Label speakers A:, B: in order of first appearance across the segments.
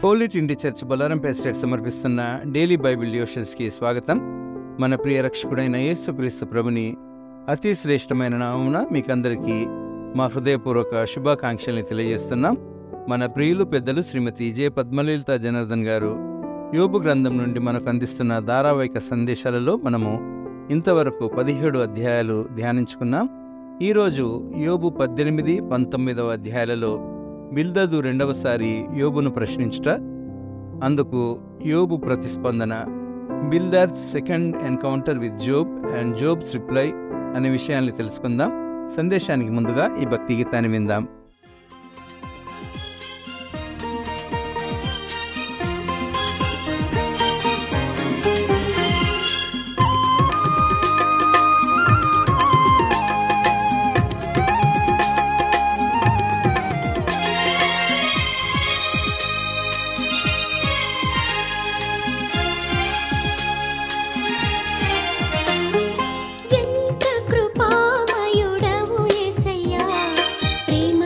A: Holi Trinity church Bollaram పేస్టేట్ సమర్పిస్తున్న daily Bible డివోషన్స్కి స్వాగతం. మన ప్రియ రక్షకుడైన యేసుక్రీస్తు ప్రభుని అతి శ్రేష్టమైన నామమున మీకందరికీ మా హృదయపూర్వక శుభాకాంక్షల్ని తెలియజేస్తున్నాం. మన ప్రియులు పెద్దలు శ్రీమతి జె పద్మలలిత జనార్దన్ గారు యోబు గ్రంథం నుండి మనకు అందిస్తున్న ధారావాహిక సందేశాలలో మనము ఇంతవరకు 17 అధ్యాయాలు ధ్యానించుకున్నాం. ఈరోజు యోబు 18, 19 అధ్యాయాలలో బిల్దదు రెండవసారి యోబును ప్రశ్నించుట, అందుకు యోబు ప్రతిస్పందన, Bildad's second encounter with Job and Job's reply అనే విషయాన్ని తెలుసుకుందాం. సందేశానికి ముందుగా ఈ భక్తి గీతాన్ని విందాం.
B: ఎంత కృపామయుడవు యేసయ్యా, ప్రేమ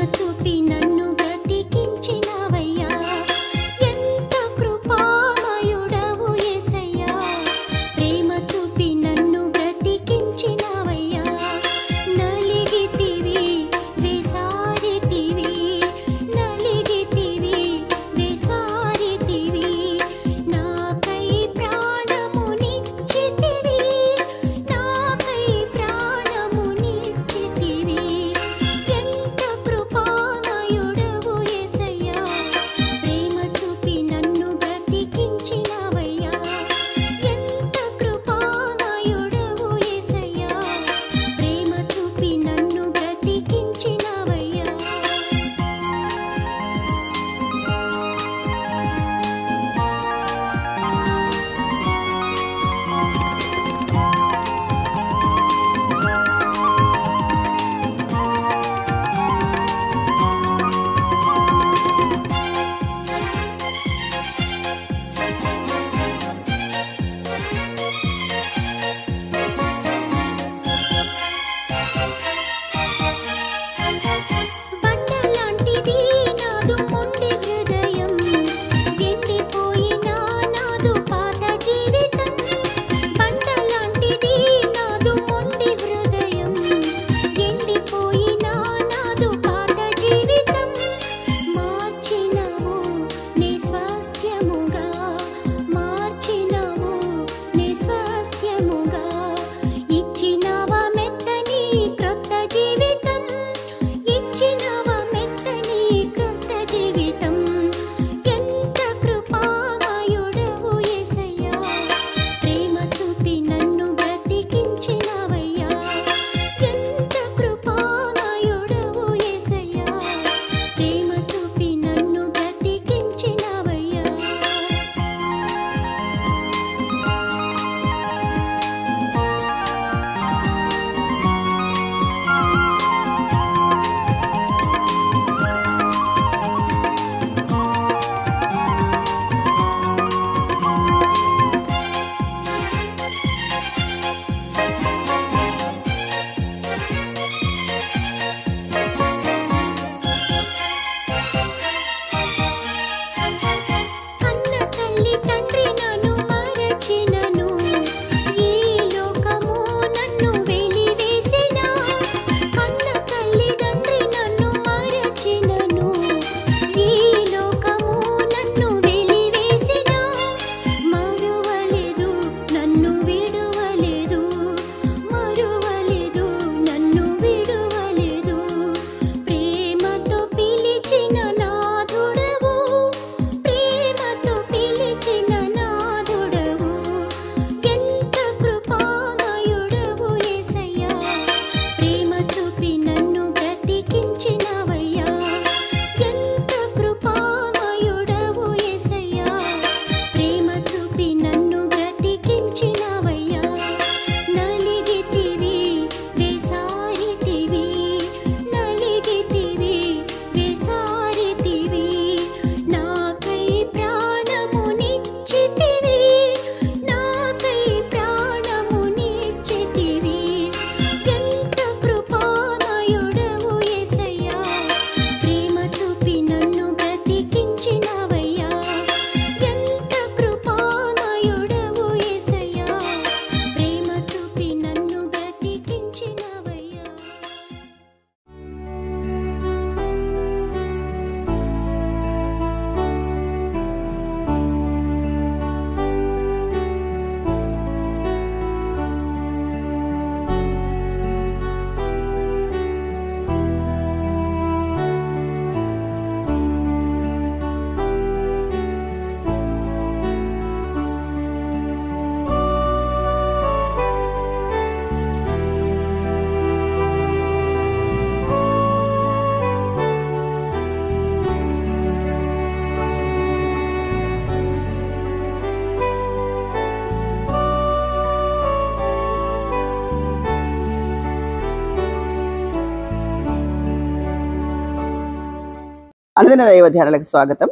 B: అనుదిన దైవ ధ్యానాలకు స్వాగతం.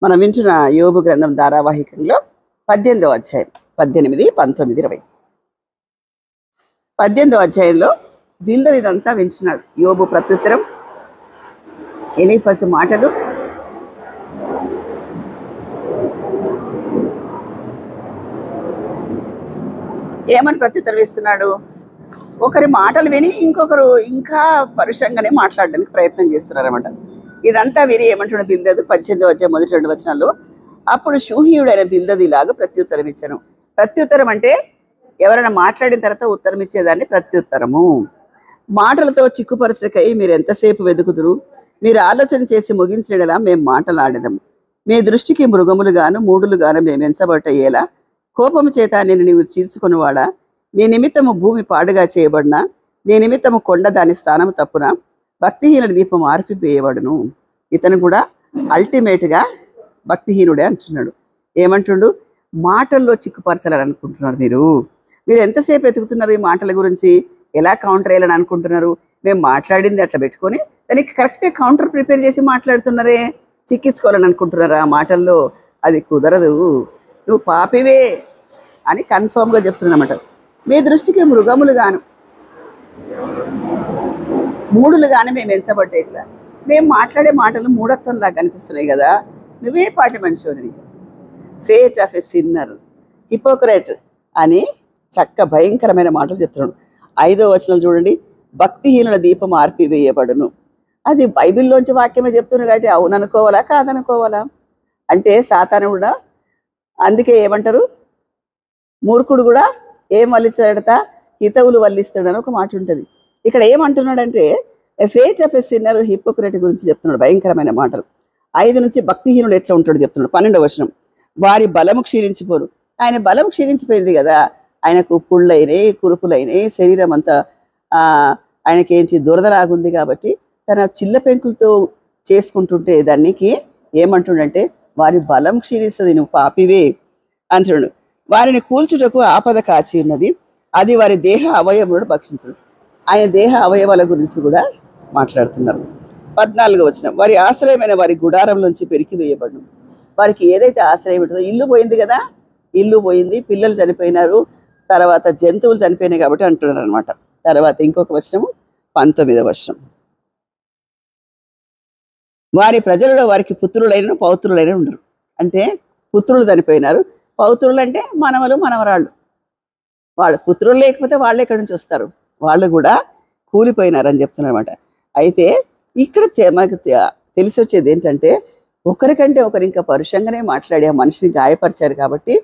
B: మనం వింటున్న యోబు గ్రంథం ధారావాహికంలో 18వ అధ్యాయం 18, 19, 20. 18వ అధ్యాయంలో బిల్దదు ఇదంతా వింటున్నాడు. యోబు ప్రత్యుత్తరం, ఎలీఫజు మాటలు, ఏమని ప్రత్యుత్తరం ఇస్తున్నాడు? ఒకరి మాటలు విని ఇంకొకరు ఇంకా పరుషంగానే మాట్లాడడానికి ప్రయత్నం చేస్తున్నారు అన్నమాట. ఇదంతా విని ఏమంటున్నాడు బిల్దదు? 18వ అధ్యాయం 1-2 వచనాల్లో, అప్పుడు షూహీయుడైన బిల్దదు ఇలాగా ప్రత్యుత్తరం ఇచ్చాను. ప్రత్యుత్తరం అంటే ఎవరైనా మాట్లాడిన తర్వాత ఉత్తరం ఇచ్చేదాన్ని ప్రత్యుత్తరము. మాటలతో చిక్కుపరచకై మీరు ఎంతసేపు వెతుకుదురు? మీరు ఆలోచన చేసి ముగించడలా మేము మాటలాడదాము. మీ దృష్టికి మృగములుగాను మూడులుగాను మేము ఎంచబట్టయ్యేలా కోపము చేత నేను నీవు చీల్చుకునివాడా? నీ నిమిత్తము భూమి పాడుగా చేయబడినా, నీ నిమిత్తము కొండ దాని స్థానము తప్పున, భక్తిహీనుల దీపం ఆర్పివేయబడును. ఇతను కూడా అల్టిమేట్గా భక్తిహీనుడే అంటున్నాడు. ఏమంటుండు? మాటల్లో చిక్కుపరచాలని అనుకుంటున్నారు మీరు ఎంతసేపు ఎతుకుతున్నారు? ఈ మాటల గురించి ఎలా కౌంటర్ వేయాలని అనుకుంటున్నారు? మేము మాట్లాడింది అట్లా పెట్టుకొని దానికి కరెక్ట్గా కౌంటర్ ప్రిపేర్ చేసి మాట్లాడుతున్నారే, చిక్కించుకోవాలని అనుకుంటున్నారా? ఆ మాటల్లో అది కుదరదు, నువ్వు పాపివే అని కన్ఫర్మ్గా చెప్తున్నమాట. మీ దృష్టికి మృగములుగాను మూడులుగానే మేము ఎంచబట్టే ఇట్లా మేము మాట్లాడే మాటలు మూఢత్వంలాగా కనిపిస్తున్నాయి కదా. నువ్వే పాటి మనిషివి, fate of a sinner, hypocrite అని చక్క భయంకరమైన మాటలు చెప్తున్నాడు. 5వ వచనం చూడండి, భక్తిహీనుల దీపం ఆర్పివేయబడును. అది బైబిల్లోంచి వాక్యమే చెప్తున్నాడు కాబట్టి అవుననుకోవాలా కాదనుకోవాలా? అంటే సాతాను కూడా అందుకే ఏమంటారు, మూర్ఖుడు కూడా ఏం వల్లిస్తాడట, హితవులు వల్లిస్తాడని ఒక మాట ఉంటుంది. ఇక్కడ ఏమంటున్నాడంటే fate of a sinner, hypocrite గురించి చెప్తున్నాడు భయంకరమైన మాటలు. 5 నుంచి భక్తిహీనుడు ఎట్లా ఉంటాడు చెప్తున్నాడు. 12వ వచనం, వారి బలము క్షీణించిపోరు. ఆయన బలం క్షీణించిపోయింది కదా, ఆయనకు పుళ్ళైనాయి, కురుపులైనాయి, శరీరం అంతా ఆయనకేంటి దురదలాగుంది కాబట్టి తన చిల్ల పెంకులతో చేసుకుంటుంటే దానికి ఏమంటుండంటే వారి బలం క్షీణిస్తుంది, నువ్వు పాపివే అంటున్నాడు. వారిని కూల్చుటకు ఆపద కాచి ఉన్నది, అది వారి దేహ అవయవములను భక్షించడు. ఆయన దేహ అవయవాల గురించి కూడా మాట్లాడుతున్నారు. 14వ వచనం, వారి ఆశ్రయమైన వారి గుడారంలోంచి పెరికి వేయబడును. వారికి ఏదైతే ఆశ్రయం ఉంటుందో, ఇల్లు పోయింది కదా, ఇల్లు పోయింది, పిల్లలు చనిపోయినారు, తర్వాత జంతువులు చనిపోయినాయి కాబట్టి అంటున్నారు అనమాట. తర్వాత ఇంకొక వచనము 19వ వచనం, వారి ప్రజలలో వారికి పుత్రులైన పౌత్రులైన ఉండరు. అంటే పుత్రులు చనిపోయినారు, పౌత్రులు అంటే మనవలు మనవరాళ్ళు. వాళ్ళు పుత్రులు లేకపోతే వాళ్ళు ఎక్కడి నుంచి వస్తారు? వాళ్ళు కూడా కూలిపోయినారని చెప్తున్నారు అనమాట. అయితే ఇక్కడ మనకు తెలిసి వచ్చేది ఏంటంటే ఒకరికంటే ఒకరు ఇంకా పరుషంగానే మాట్లాడి ఆ మనిషిని గాయపరిచారు కాబట్టి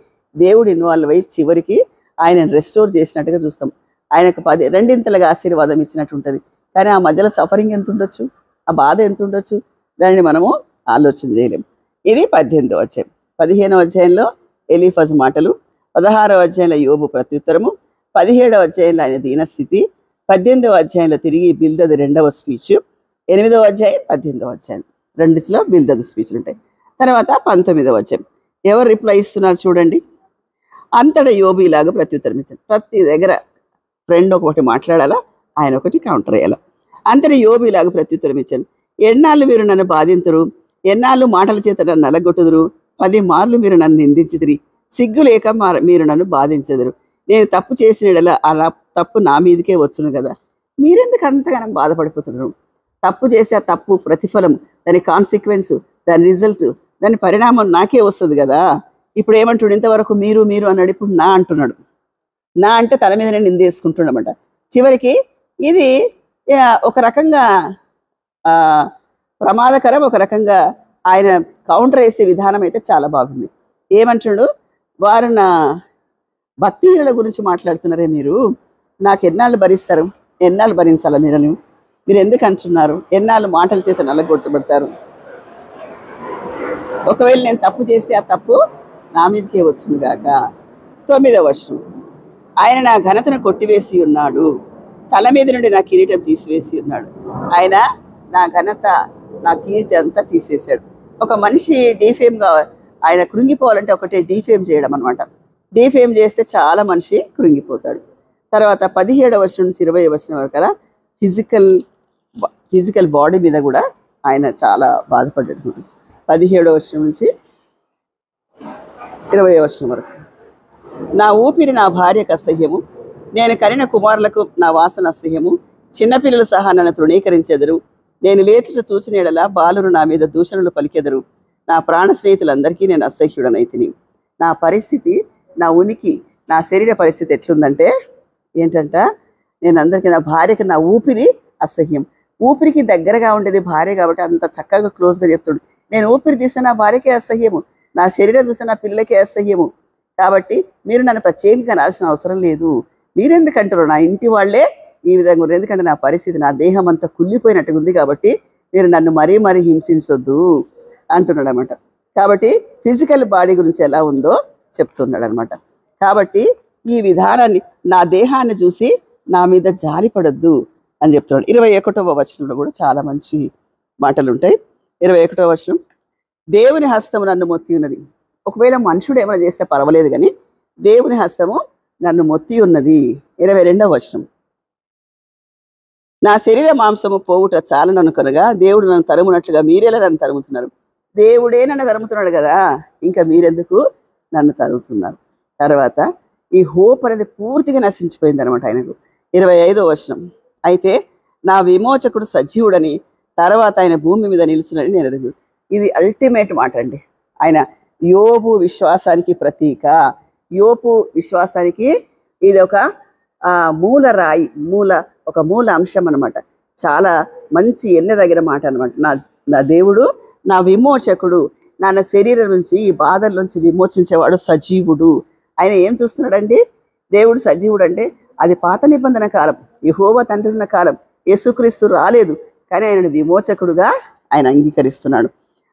B: దేవుడు ఇన్వాల్వ్ అయ్యి చివరికి ఆయనను రెస్టోర్ చేసినట్టుగా చూస్తాం. ఆయనకు 2 ఆశీర్వాదం ఇచ్చినట్టు ఉంటుంది. కానీ ఆ మధ్యలో సఫరింగ్ ఎంత ఉండొచ్చు, ఆ బాధ ఎంత ఉండొచ్చు, దానిని మనము ఆలోచన చేయలేం. ఇది 18వ అధ్యాయం. 15వ అధ్యాయంలో ఎలీఫజు మాటలు, 16వ అధ్యాయంలో యోబు ప్రత్యుత్తరము, 17వ అధ్యాయంలో ఆయన దీనస్థితి, 18వ అధ్యాయంలో తిరిగి బిల్దదు 2వ స్పీచ్, 8వ అధ్యాయం 18వ అధ్యాయం రెండిట్లో బిల్దదు స్పీచ్లు ఉంటాయి. తర్వాత 19వ అధ్యాయం ఎవరు రిప్లై ఇస్తున్నారు చూడండి. అంతటా యోబు ఇలాగా ప్రత్యుత్తరం ఇచ్చాడు. ప్రతి దగ్గర ఫ్రెండ్ ఒకటి మాట్లాడాలా, ఆయన ఒకటి కౌంటర్ వేయాలా. అంతటా యోబు ఇలాగా ప్రత్యుత్తరం ఇచ్చాను, ఎన్నాళ్ళు మీరు నన్ను బాధింతురు, ఎన్నాళ్ళు మాటల చేత నన్ను నలగొట్టుదురు, 10 మార్లు మీరు నన్ను నిందించుదురి, సిగ్గు లేక మీరు నన్ను బాధించదురు. నేను తప్పు చేసిన అలా తప్పు నా మీదకే వచ్చును కదా, మీరెందుకు అంతగానం బాధపడిపోతున్నారు? తప్పు చేస్తే ఆ తప్పు ప్రతిఫలం, దాని కాన్సిక్వెన్స్, దాని రిజల్ట్, దాని పరిణామం నాకే వస్తుంది కదా. ఇప్పుడు ఏమంటున్నాడు? ఇంతవరకు మీరు మీరు అన్నాడు, ఇప్పుడు నా అంటున్నాడు. నా అంటే తల మీదనే నిందేసుకుంటున్నామంట. చివరికి ఇది ఒక రకంగా ప్రమాదకరం, ఒక రకంగా ఆయన కౌంటర్ వేసే విధానం అయితే చాలా బాగుంది. ఏమంటున్నాడు? వారు నా భక్తిహీనుల గురించి మాట్లాడుతున్నారే, మీరు నాకు ఎన్నాళ్ళు భరిస్తారు, ఎన్నాళ్ళు భరించాలా మీరు ఎందుకు అంటున్నారు? ఎన్నాళ్ళు మాటల చేత నల్లగొట్టబడతారు? ఒకవేళ నేను తప్పు చేస్తే ఆ తప్పు నా మీదకే వచ్చును గాక. 9వ వచనం, ఆయన నా ఘనతను కొట్టివేసి ఉన్నాడు, తల మీద నుండి నా కిరీటం తీసివేసి ఉన్నాడు. ఆయన నా ఘనత, నా కీర్తి అంతా తీసేశాడు. ఒక మనిషి డీఫేమ్గా ఆయన కృంగిపోవాలంటే ఒకటే డీఫేమ్ చేయడం అనమాట. డీఫేమ్ చేస్తే చాలా మనిషి కృంగిపోతాడు. తర్వాత 17వ వచనం నుంచి 20వ వచనం వరకు కదా ఫిజికల్ బాడీ మీద కూడా ఆయన చాలా బాధపడ్డాడు. 17వ వచనం నుంచి 20వ వచనం వరకు. నా ఊపిరి నా భార్యకు అసహ్యము, నేను కనిన కుమారులకు నా వాసన అసహ్యము. చిన్నపిల్లలు సహా నన్ను తృణీకరించెదరు. నేను లేచుట చూసిన యెడల బాలురు నా మీద దూషణలు పలికెదరు. నా ప్రాణ స్నేహితులందరికీ నేను అసహ్యుడనైతిని. నా పరిస్థితి, నా ఉనికి, నా శరీర పరిస్థితి ఎట్లుందంటే ఏంటంట, నేను అందరికీ, నా భార్యకి నా ఊపిరి అసహ్యం. ఊపిరికి దగ్గరగా ఉండేది భార్య కాబట్టి అంత చక్కగా క్లోజ్గా చెప్తాడు. నేను ఊపిరి తీస్తే నా భార్యకే అసహ్యము, నా శరీరం చూస్తే నా పిల్లలకే అసహ్యము. కాబట్టి మీరు నన్ను ప్రత్యేకంగా రాల్సిన అవసరం లేదు. మీరెందుకంటారు, నా ఇంటి వాళ్ళే ఈ విధంగా ఉన్నారు. ఎందుకంటే నా పరిస్థితి, నా దేహం అంతా కుళ్ళిపోయినట్టుగా ఉంది. కాబట్టి మీరు నన్ను మరీ మరీ హింసించొద్దు అంటున్నాడు అనమాట. కాబట్టి ఫిజికల్ బాడీ గురించి ఎలా ఉందో చెప్తున్నాడు అనమాట. కాబట్టి ఈ విధానాన్ని, నా దేహాన్ని చూసి నా మీద జాలి పడొద్దు అని చెప్తున్నాడు. 21వ వచనంలో కూడా చాలా మంచి మాటలు ఉంటాయి. 21వ వచనం, దేవుని హస్తము నన్ను మొత్తి ఉన్నది. ఒకవేళ మనుషుడు ఏమైనా చేస్తే పర్వాలేదు, కానీ దేవుని హస్తము నన్ను మొత్తి ఉన్నది. 22వ వచనం, నా శరీర మాంసము పోవుట చాలనను కనుక దేవుడు నన్ను తరుమునట్లుగా మీరేలా నన్ను తరుముతున్నారు. దేవుడే నన్ను తరుముతున్నాడు కదా, ఇంకా మీరెందుకు నన్ను తరుగుతున్నారు. తర్వాత ఈ హోప్ అనేది పూర్తిగా నశించిపోయింది అనమాట ఆయనకు. 25వ వచనం, అయితే నా విమోచకుడు సజీవుడని, తర్వాత ఆయన భూమి మీద నిలుచునని నేను ఎరుగు. ఇది అల్టిమేట్ మాట అండి. ఆయన యోబు విశ్వాసానికి ప్రతీక. యోబు విశ్వాసానికి ఇది ఒక మూల రాయి, ఒక మూల అంశం అనమాట. చాలా మంచి ఎన్నదగిన మాట అనమాట. నా దేవుడు నా విమోచకుడు, నా శరీరం నుంచి, ఈ బాధల నుంచి విమోచించేవాడు సజీవుడు. ఆయన ఏం చూస్తున్నాడండి, దేవుడు సజీవుడు అంటే అది పాత నిబంధన కాలం, యెహోవా తండ్రి ఉన్న కాలం. యేసుక్రీస్తు రాలేదు, కానీ ఆయనను విమోచకుడుగా ఆయన అంగీకరిస్తున్నాడు.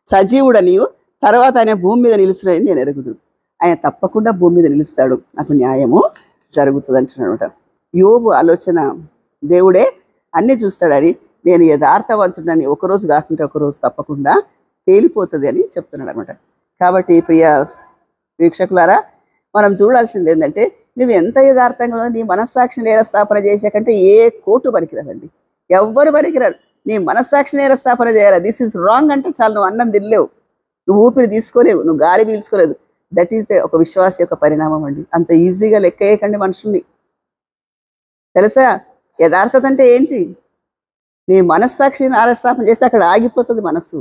B: సజీవుడని, తర్వాత ఆయన భూమి మీద నిలుచున్నాడని నేను ఎరుగుదు. ఆయన తప్పకుండా భూమి మీద నిలుస్తాడు, నాకు న్యాయము జరుగుతుంది అంటున్నాడు అనమాట. యోబు ఆలోచన, దేవుడే అన్నీ చూస్తాడని, నేను యథార్థవంతుడని ఒకరోజు కాకుండా ఒకరోజు తప్పకుండా తేలిపోతుంది అని చెప్తున్నాడు అనమాట. కాబట్టి ప్రియ వీక్షకులారా, మనం చూడాల్సింది ఏంటంటే, నువ్వు ఎంత యథార్థంగా నీ మనస్సాక్షి నేరస్థాపన చేసే కంటే ఏ కోర్టు పనికిరాదండి, ఎవ్వరు పనికిరాడు. నీ మనస్సాక్షి నేరస్థాపన చేయాలి. దిస్ ఈజ్ రాంగ్ అంటే చాలు, నువ్వు అన్నం తినలేవు, నువ్వు ఊపిరి తీసుకోలేవు, నువ్వు గాలి పీల్చుకోలేదు. దట్ ఈస్ ద ఒక విశ్వాస యొక్క పరిణామం అండి. అంత ఈజీగా లెక్క వేయకండి మనుషుల్ని. తెలుసా, యథార్థత అంటే ఏంటి? నీ మనస్సాక్షిని నేరస్థాపన చేస్తే అక్కడ ఆగిపోతుంది మనస్సు.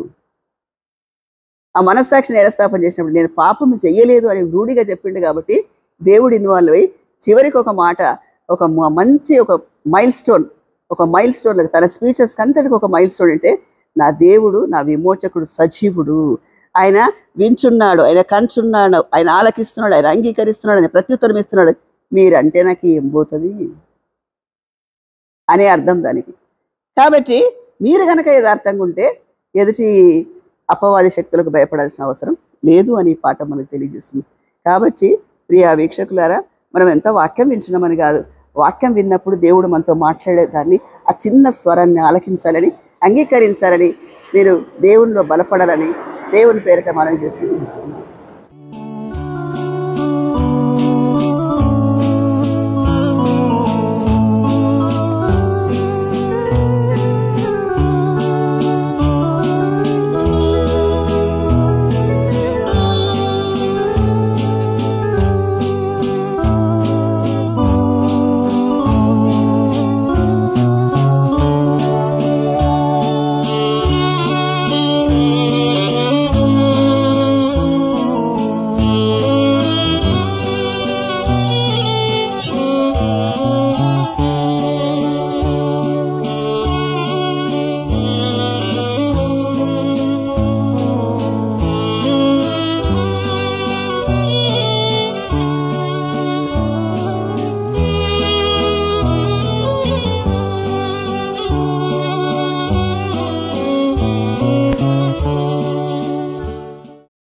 B: ఆ మనస్సాక్షిని నేరస్థాపన చేసినప్పుడు నేను పాపం చెయ్యలేదు అని రూఢిగా చెప్పిండు కాబట్టి దేవుడు ఇన్వాల్వ్ అయ్యి చివరికి ఒక మాట, ఒక మంచి ఒక మైల్ స్టోన్ తన స్పీచెస్కి అంతటికి ఒక మైల్ స్టోన్ అంటే, నా దేవుడు నా విమోచకుడు సజీవుడు, ఆయన వించున్నాడు, ఆయన కంచున్నాడు, ఆయన ఆలకిస్తున్నాడు, ఆయన అంగీకరిస్తున్నాడు, ఆయన ప్రత్యుత్తరం ఇస్తున్నాడు. మీరంటే నాకు ఏం పోతుంది అనే అర్థం దానికి. కాబట్టి మీరు కనుక యథార్థంగా ఉంటే ఎదుటి అపవాది శక్తులకు భయపడాల్సిన అవసరం లేదు అని ఈ పాఠం మనకు తెలియజేస్తుంది. కాబట్టి ప్రియ వీక్షకులారా, మనం ఎంత వాక్యం వింటున్నామని కాదు, వాక్యం విన్నప్పుడు దేవుడు మనతో మాట్లాడేదాన్ని, ఆ చిన్న స్వరాన్ని ఆలకించాలని, అంగీకరించాలని, మీరు దేవునిలో బలపడాలని దేవుని పేరిట మనం చేస్తూ ముగిస్తున్నాం.